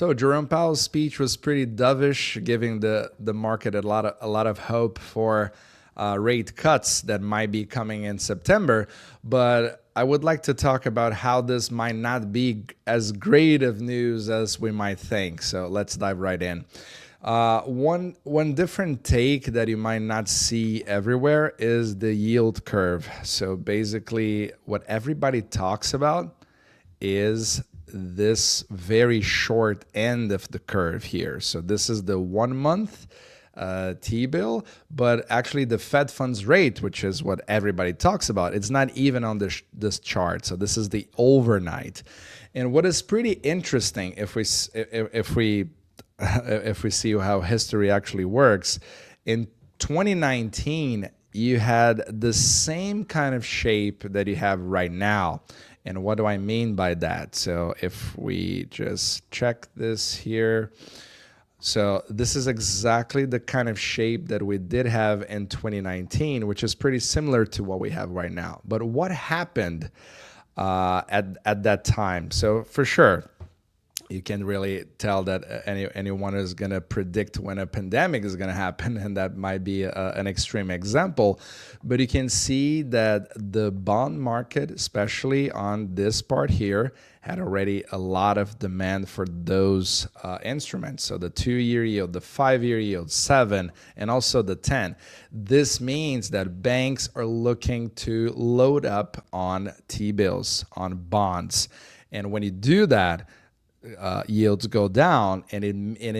So Jerome Powell's speech was pretty dovish, giving the market a lot of hope for rate cuts that might be coming in September. But I would like to talk about how this might not be as great of news as we might think. So let's dive right in. One different take that you might not see everywhere is the yield curve. So basically, what everybody talks about is this very short end of the curve here. So this is the 1 month T-bill, but actually the Fed funds rate, which is what everybody talks about, it's not even on this chart. So this is the overnight. And what is pretty interesting, if we see how history actually works, in 2019 you had the same kind of shape that you have right now. And what do I mean by that? So if we just check this here, so this is exactly the kind of shape that we did have in 2019, which is pretty similar to what we have right now. But what happened at that time? So for sure, you can really tell that anyone is going to predict when a pandemic is going to happen, and that might be an extreme example. But you can see that the bond market, especially on this part here, had already a lot of demand for those instruments. So the 2-year yield, the 5-year yield, 7, and also the 10. This means that banks are looking to load up on T-bills, on bonds. And when you do that, yields go down, and it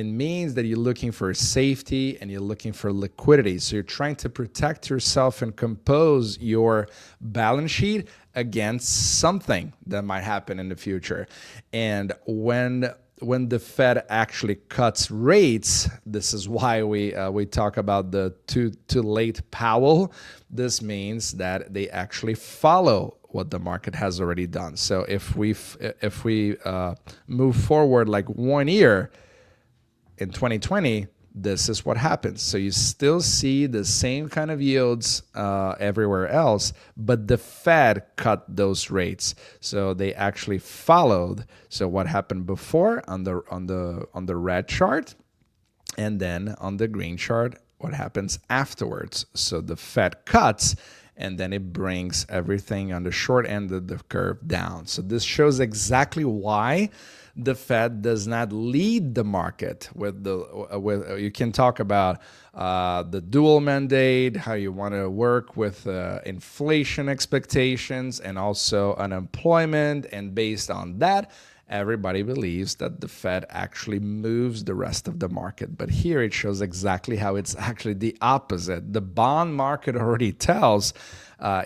means that you're looking for safety and you're looking for liquidity. So you're trying to protect yourself and compose your balance sheet against something that might happen in the future. And when the Fed actually cuts rates, this is why we talk about the too late Powell. This means that they actually follow what the market has already done. So if we move forward like 1 year in 2020, this is what happens. So you still see the same kind of yields everywhere else, but the Fed cut those rates. So they actually followed. So what happened before on the red chart, and then on the green chart, what happens afterwards. So the Fed cuts, and then it brings everything on the short end of the curve down. So this shows exactly why the Fed does not lead the market with you can talk about the dual mandate, how you want to work with inflation expectations and also unemployment, and based on that, everybody believes that the Fed actually moves the rest of the market. But here it shows exactly how it's actually the opposite. The bond market already tells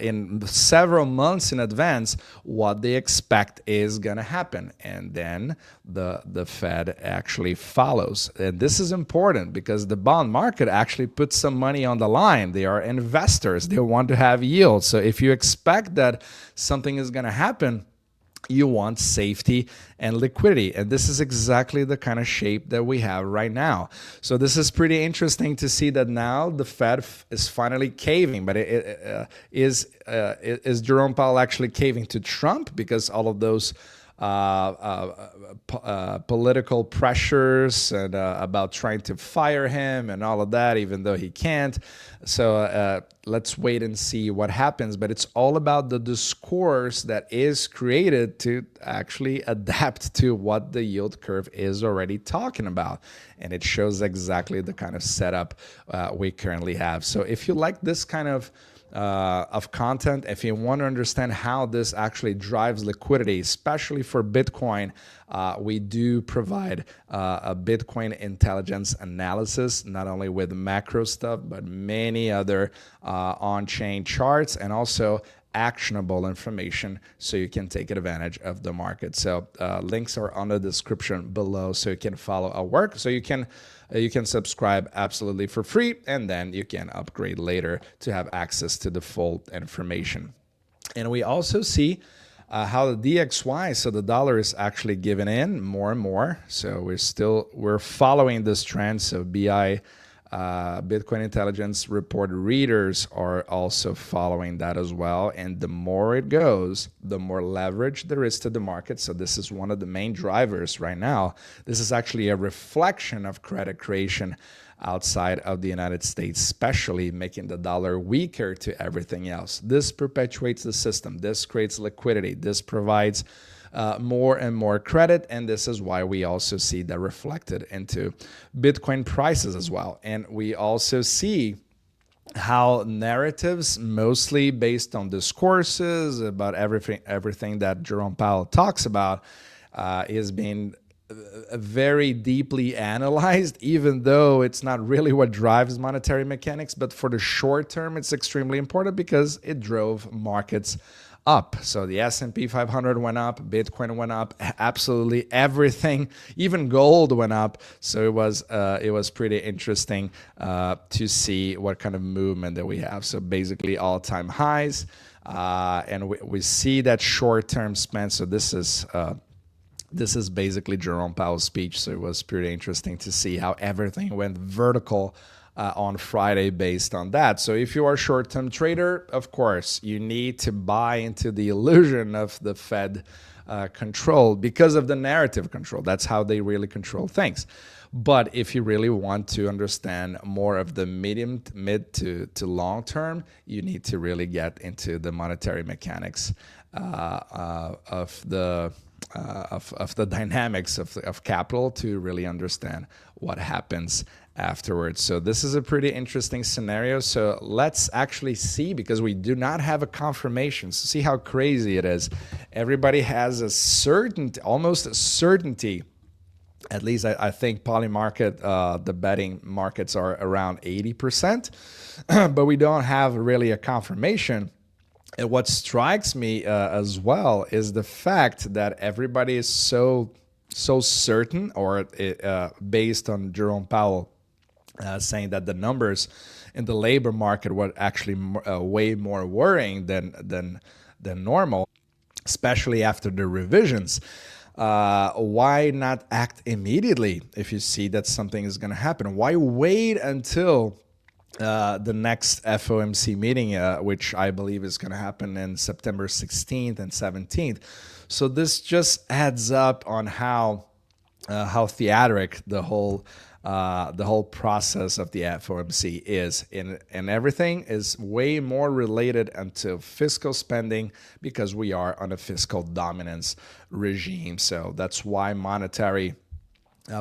in several months in advance what they expect is going to happen. And then the Fed actually follows. And this is important because the bond market actually puts some money on the line. They are investors. They want to have yield. So if you expect that something is going to happen, you want safety and liquidity. And this is exactly the kind of shape that we have right now. So this is pretty interesting to see that now the Fed is finally caving. But is Jerome Powell actually caving to Trump? Because all of those political pressures and about trying to fire him and all of that, even though he can't. So let's wait and see what happens. But it's all about the discourse that is created to actually adapt to what the yield curve is already talking about. And it shows exactly the kind of setup we currently have. So if you like this kind of content, if you want to understand how this actually drives liquidity, especially for Bitcoin, we do provide a Bitcoin intelligence analysis, not only with macro stuff, but many other on-chain charts and also actionable information so you can take advantage of the market. So links are on the description below so you can follow our work. So you can subscribe absolutely for free, and then you can upgrade later to have access to the full information. And we also see how the DXY, so the dollar, is actually giving in more and more. So we're following this trend. So BI Bitcoin Intelligence Report readers are also following that as well. And the more it goes, the more leverage there is to the market. So this is one of the main drivers right now. This is actually a reflection of credit creation outside of the United States, especially making the dollar weaker to everything else. This perpetuates the system. This creates liquidity. This provides more and more credit, and this is why we also see that reflected into Bitcoin prices as well. And we also see how narratives, mostly based on discourses about everything that Jerome Powell talks about, is being very deeply analyzed, even though it's not really what drives monetary mechanics. But for the short term, it's extremely important because it drove markets up. So the S&P 500 went up, Bitcoin went up, absolutely everything, even gold went up. So it was pretty interesting to see what kind of movement that we have. So basically all-time highs, and we see that short-term spend. So this is basically Jerome Powell's speech. So it was pretty interesting to see how everything went vertical on Friday based on that. So if you are a short-term trader, of course, you need to buy into the illusion of the Fed control because of the narrative control. That's how they really control things. But if you really want to understand more of the mid to long term, you need to really get into the monetary mechanics of the dynamics of capital to really understand what happens afterwards. So this is a pretty interesting scenario. So let's actually see, because we do not have a confirmation. So see how crazy it is. Everybody has a certainty, almost a certainty. At least I think Polymarket, the betting markets are around 80%, but we don't have really a confirmation. And what strikes me as well is the fact that everybody is so certain, or based on Jerome Powell saying that the numbers in the labor market were actually way more worrying than normal, especially after the revisions. Why not act immediately if you see that something is going to happen? Why wait until the next FOMC meeting, which I believe is going to happen in September 16th and 17th? So this just adds up on how theatric the whole process of the FOMC is, and everything is way more related unto fiscal spending because we are on a fiscal dominance regime. So that's why monetary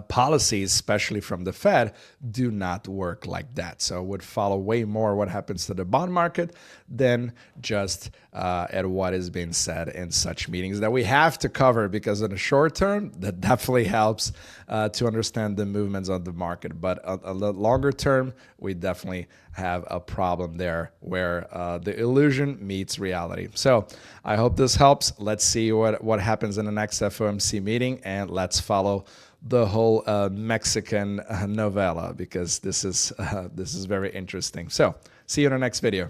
policies, especially from the Fed, do not work like that. So it would follow way more what happens to the bond market than just at what is being said in such meetings that we have to cover, because in the short term, that definitely helps to understand the movements of the market. But on the longer term, we definitely have a problem there where the illusion meets reality. So I hope this helps. Let's see what happens in the next FOMC meeting, and let's follow the whole Mexican novella, because this is very interesting. So see you in the next video.